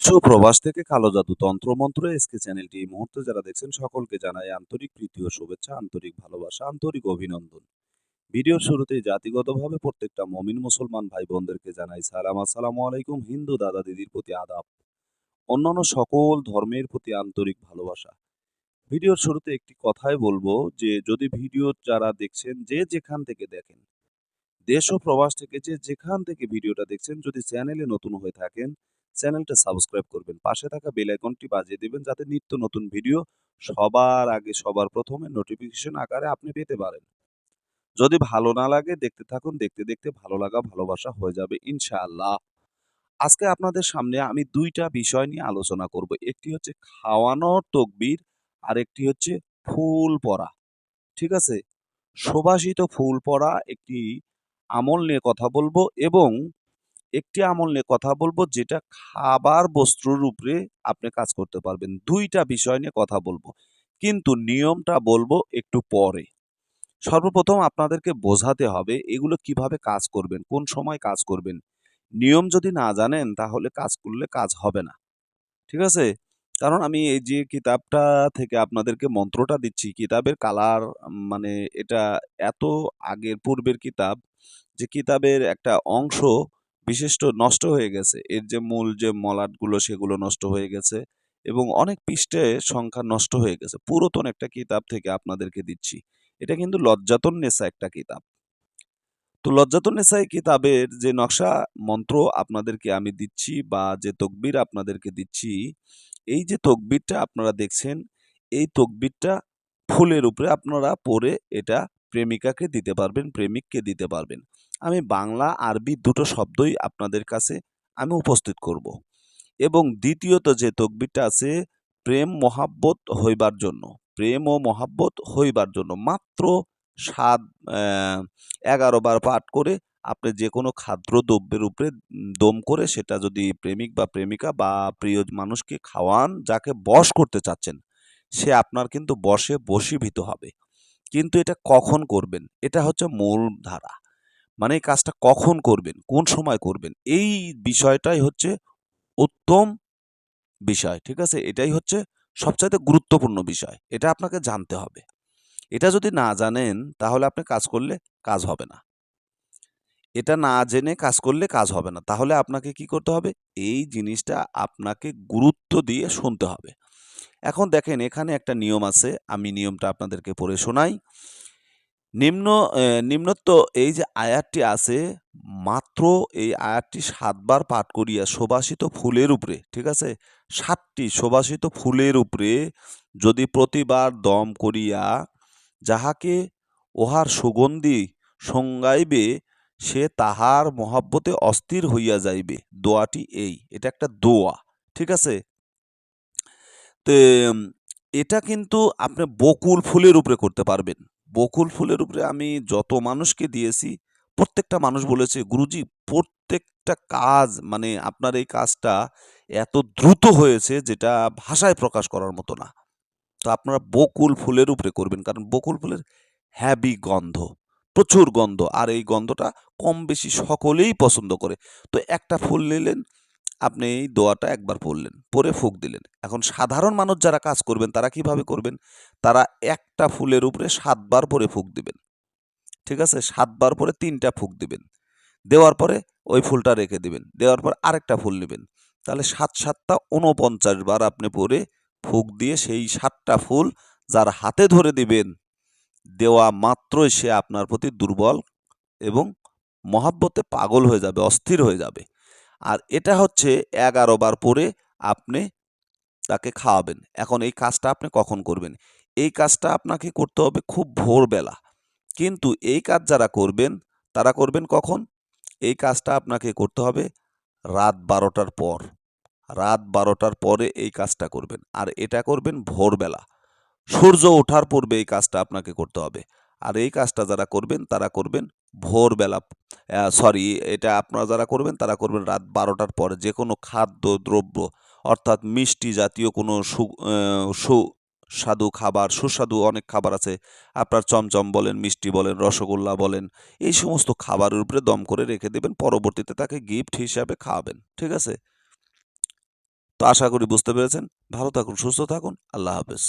প্রবাস থেকে কালো জাদু তন্ত্রমন্ত্র এসকে চ্যানেলটি এই মুহূর্তে যারা দেখছেন সকলকে জানাই আন্তরিক প্রীতি ও শুভেচ্ছা, আন্তরিক ভালোবাসা, আন্তরিক অভিনন্দন। ভিডিওর শুরুতেই জাতিগতভাবে প্রত্যেকটা মমিন মুসলমান ভাই বোনদেরকে জানাই সালাম, আসসালামু আলাইকুম। হিন্দু দাদা দিদির প্রতি আদাব, অন্যান্য সকল ধর্মের প্রতি আন্তরিক ভালোবাসা। ভিডিওর শুরুতে একটি কথাই বলবো যে যদি ভিডিও যারা দেখছেন যে যেখান থেকে দেখেন, দেশ ও প্রবাস থেকে যে যেখান থেকে ভিডিওটা দেখছেন, যদি চ্যানেলে নতুন হয়ে থাকেন চ্যানেলটা সাবস্ক্রাইব করবেন, পাশে থাকা বেল আইকনটি বাজিয়ে দেবেন যাতে নিত্য নতুন ভিডিও সবার আগে সবার প্রথমে নোটিফিকেশন আকারে আপনি পেতে পারেন। যদি ভালো না লাগে দেখতে থাকুন, দেখতে দেখতে ভালো লাগা ভালোবাসা হয়ে যাবে ইনশাআল্লাহ। আজকে আপনাদের সামনে আমি দুইটা বিষয় নিয়ে আলোচনা করব। একটি হচ্ছে খাওয়ানোর তকবির, আর একটি হচ্ছে ফুল পড়া। ঠিক আছে? সুবাসিত ফুল পড়া একটি আমল নিয়ে কথা বলবো, এবং একটি আমল নিয়ে কথা বলবো যেটা খাবার বস্তুর উপরে আপনি কাজ করতে পারবেন। ২ টা বিষয় নিয়ে কথা বলবো। কিন্তু নিয়মটা বলবো একটু পরে। সর্বপ্রথম আপনাদেরকে বোঝাতে হবে এগুলো কিভাবে কাজ করবেন, কোন সময় কাজ করবেন। নিয়ম যদি না জানেন তাহলে কাজ করলে কাজ হবে না। ঠিক আছে? কারণ আমি এই যে কিতাবটা থেকে আপনাদেরকে মন্ত্রটা দিচ্ছি, কিতাবের কালার মানে এটা এত আগের পূর্বের কিতাব, যে কিতাবের একটা অংশ বিশিষ্ট নষ্ট হয়ে গেছে। এর যে মূল যে মলাটগুলো সেগুলো নষ্ট হয়ে গেছে, এবং অনেক পৃষ্ঠা সংখ্যা নষ্ট হয়ে গেছে। পুরাতন একটা কিতাব থেকে আপনাদেরকে দিচ্ছি। এটা কিন্তু লজ্জাতুন নেসা একটা কিতাব। তো লজ্জাতুন নেসা এই কিতাবের যে নকশা মন্ত্র আপনাদেরকে আমি দিচ্ছি, বা যে তকবির আপনাদেরকে দিচ্ছি, এই যে তকবিরটা আপনারা দেখছেন, এই তকবিরটা ফুলের উপরে আপনারা পড়ে এটা প্রেমিকাকে দিতে পারবেন, প্রেমিককে দিতে পারবেন। আমি বাংলা আরবি দুটো শব্দই আপনাদের কাছে আমি উপস্থিত করব। এবং দ্বিতীয়ত যে তকবিরটা আছে প্রেম মহাব্বত হইবার জন্য, প্রেম ও মহাব্বত হইবার জন্য মাত্র 11 বার পাঠ করে আপনি যে কোনো খাদ্যদ্রব্যের উপরে দম করে সেটা যদি প্রেমিক বা প্রেমিকা বা প্রিয় মানুষকে খাওয়ান, যাকে বশ করতে চাচ্ছেন, সে আপনার কিন্তু বশে বশীভূত হবে। কিন্তু এটা কখন করবেন? এটা হচ্ছে মূল ধারা। মানে এই কাজটা কখন করবেন, কোন সময় করবেন, এই বিষয়টাই হচ্ছে উত্তম বিষয়। ঠিক আছে? এটাই হচ্ছে সবচাইতে গুরুত্বপূর্ণ বিষয়। এটা আপনাকে জানতে হবে। এটা যদি না জানেন তাহলে আপনি কাজ করলে কাজ হবে না। এটা না জেনে কাজ করলে কাজ হবে না। তাহলে আপনাকে কি করতে হবে? এই জিনিসটা আপনাকে গুরুত্ব দিয়ে শুনতে হবে। এখন দেখেন এখানে একটা নিয়ম আছে। আমি নিয়মটা আপনাদেরকে পড়ে শোনাই। নিম্ন নিম্নোক্ত এই যে আয়াতটি আছে, মাত্র এই আয়াতটি ৭ বার পাঠ করিয়া সুবাসিত ফুলের উপরে, ঠিক আছে? ৭ টি সুবাসিত ফুলের উপরে যদি প্রতিবার দম করিয়া যাহাকে উহার সুগন্ধি সঙ্গাইবে, সে তাহার মহাব্বতে অস্থির হইয়া যাইবে। দোয়াটি এই। এটা একটা দোয়া। ঠিক আছে? তে এটা কিন্তু আপনি বকুল ফুলের উপরে করতে পারবেন। বকুল ফুলের উপরে আমি যত মানুষকে দিয়েছি, প্রত্যেকটা মানুষ বলেছে, "গুরুজি প্রত্যেকটা কাজ মানে আপনার এই কাজটা এত দ্রুত হয়েছে যেটা ভাষায় প্রকাশ করার মতো না।" তো আপনারা বকুল ফুলের উপরে করবেন। কারণ বকুল ফুলের হেভি গন্ধ, প্রচুর গন্ধ। আর এই গন্ধটা কম বেশি সকলেই পছন্দ করে। তো একটা ফুল নিলেন, আপনি এই দোয়াটা একবার পড়লেন, পড়ে ফুঁক দিলেন। এখন সাধারণ মানুষ যারা কাজ করবেন তারা কিভাবে করবেন? তারা একটা ফুলের উপরে ৭ বার পরে ফুঁক দিবেন। ঠিক আছে? ৭ বার পরে ৩ টা ফুঁক দিবেন। দেওয়ার পরে ওই ফুলটা রেখে দিবেন। দেওয়ার পর আরেকটা ফুল নিবেন। তাহলে ৭ ৭ টা ৪৯ বার আপনি পরে ফুঁক দিয়ে সেই ৭ টা ফুল যার হাতে ধরে দিবেন, দেওয়া মাত্রই সে আপনার প্রতি দুর্বল এবং মহাব্বতে পাগল হয়ে যাবে, অস্থির হয়ে যাবে। আর এটা হচ্ছে ১১ বার পরে আপনি তাকে খাওয়াবেন। এখন এই কাজটা আপনি কখন করবেন? এই কাজটা আপনাকে করতে হবে খুব ভোরবেলা। কিন্তু এই কাজ যারা করবেন, তারা করবেন কখন? এই কাজটা আপনাকে করতে হবে রাত ১২টার পর। রাত ১২টার পরে এই কাজটা করবেন। আর এটা করবেন ভোরবেলা। সূর্য ওঠার পূর্বে এই কাজটা আপনাকে করতে হবে। আর এই কাজটা যারা করবেন তারা করবেন ভোরবেলা, সরি, এটা আপনারা যারা করবেন তারা করবেন রাত ১২টার পরে। যেকোনো খাদ্যদ্রব্য অর্থাৎ মিষ্টি জাতীয় কোনো সুস্বাদু খাবার, সুস্বাদু অনেক খাবার আছে। আপনার চমচম বলেন, মিষ্টি বলেন, রসগোল্লা বলেন, এই সমস্ত খাবারের উপরে দম করে রেখে দেবেন। পরবর্তীতে তাকে গিফট হিসাবে খাওয়াবেন। ঠিক আছে? তো আশা করি বুঝতে পেরেছেন। ভালো থাকুন, সুস্থ থাকুন। আল্লাহ হাফেজ।